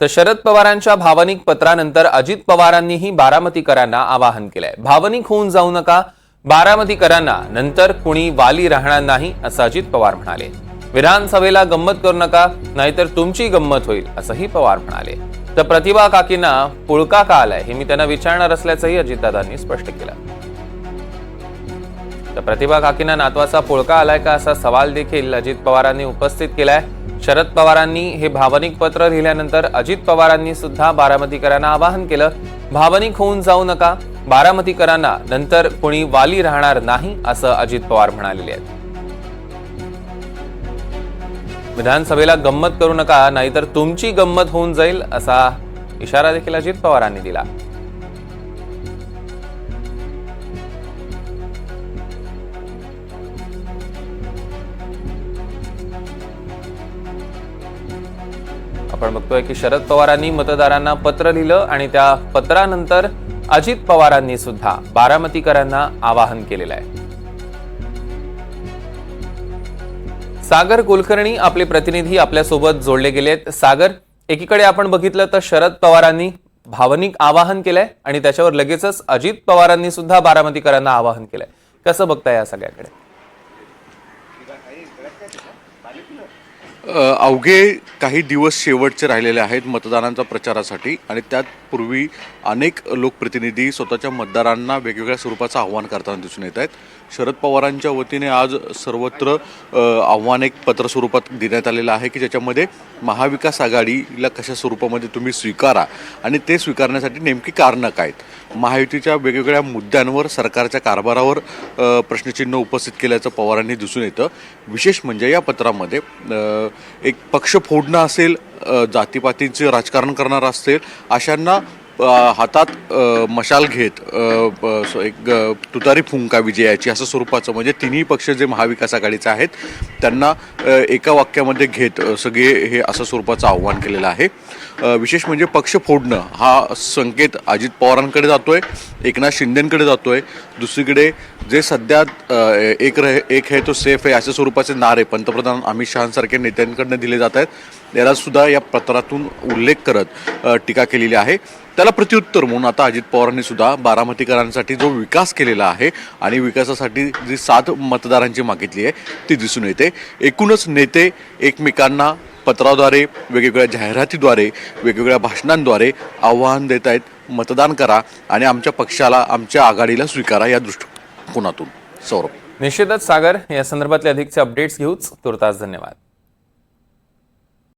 तर शरद पवारांच्या भावनिक पत्रानंतर अजित पवारांनीही बारामतीकरांना आवाहन केलंय। भावनिक होऊन जाऊ नका, बारामतीकरांना नंतर कुणी वाली राहणार नाही असं अजित पवार म्हणाले। विधानसभेला गंमत करू नका, नाहीतर तुमची गंमत होईल असंही पवार म्हणाले। तर प्रतिभा काकींना पुळका का आलाय हे मी त्यांना विचारणार असल्याचंही अजितदादांनी स्पष्ट केलं। तर प्रतिभा काकींना नातवाचा पुळका आलाय का असा सवाल देखील अजित पवारांनी उपस्थित केलाय। शरद पवारांनी हे भावनिक पत्र लिहिल्यानंतर अजित पवारांनी सुद्धा बारामतीकरांना आवाहन केलं, भावनिक होऊन जाऊ नका, बारामतीकरांना नंतर कोणी वाली राहणार नाही असं अजित पवार म्हणालेले आहेत। विधानसभेला गंमत करू नका, नाहीतर तुमची गंमत होऊन जाईल असा इशारा देखील अजित पवारांनी दिला। आपण बघतोय की शरद पवारांनी मतदारांना पत्र लिहिलं आणि त्या पत्रानंतर अजित पवारांनी सुद्धा बारामतीकरांना आवाहन केलेलं आहे। सागर कुलकर्णी आपले प्रतिनिधी आपल्या सोबत जोडले गेलेत। सागर, एकीकडे आपण बघितलं तर शरद पवारांनी भावनिक आवाहन केलंय आणि त्याच्यावर लगेचच अजित पवारांनी सुद्धा बारामतीकरांना आवाहन केलंय, कसं बघताय या सगळ्याकडे? अवघे काही दिवस शेवटचे राहिलेले आहेत मतदानांच्या प्रचारासाठी आणि त्यात पूर्वी अनेक लोकप्रतिनिधी स्वतःच्या मतदारांना वेगवेगळ्या स्वरूपाचं आव्हान करताना दिसून येत आहेत। शरद पवारांच्या वतीने आज सर्वत्र आव्हान एक पत्र स्वरूपात देण्यात आलेलं आहे की ज्याच्यामध्ये महाविकास आघाडीला कशा स्वरूपामध्ये तुम्ही स्वीकारा आणि ते स्वीकारण्यासाठी नेमकी कारणं काय आहेत। महायुतीच्या वेगवेगळ्या मुद्द्यांवर सरकारच्या कारभारावर प्रश्नचिन्ह उपस्थित केल्याचं पवारांनी दिसून येतं। विशेष म्हणजे या पत्रामध्ये एक पक्ष फोडणं असेल, जातीपातीचे राजकारण करणारं असेल, अशांना हातात मशाल घेत एक तुतारी फुंका विजयाची असं स्वरूपाचं, म्हणजे तिन्ही पक्ष जे महाविकास आघाडीचे आहेत त्यांना एका वाक्यामध्ये घेत सगळे हे असं स्वरूपाचं आव्हान केलेलं आहे। विशेष म्हणजे पक्ष फोडणं हा संकेत अजित पवारांकडे जातोय, एकनाथ शिंदेंकडे जातोय। दुसरीकडे जे सध्या एक है तो सेफ आहे अशा स्वरूपाचे नारे पंतप्रधान अमित शहांसारख्या नेत्यांकडनं दिले जात आहेत, याला सुद्धा या पत्रातून उल्लेख करत टीका केलेली आहे। त्याला प्रत्युत्तर म्हणून आता अजित पवारांनी सुद्धा बारामतीकरांसाठी जो विकास केलेला आहे आणि विकासासाठी जी साथ मतदारांची मागितली आहे ती दिसून येते। एकूणच नेते एकमेकांना पत्राद्वारे, वेगवेगळ्या जाहिरातीद्वारे, वेगवेगळ्या भाषणांद्वारे आव्हान देत आहेत, मतदान करा आणि आमच्या पक्षाला, आमच्या आघाडीला स्वीकारा या दृष्टिकोनातून। सौरभ, निश्चितच सागर, या संदर्भातले अधिकचे अपडेट्स घेऊच। तुर्तास धन्यवाद।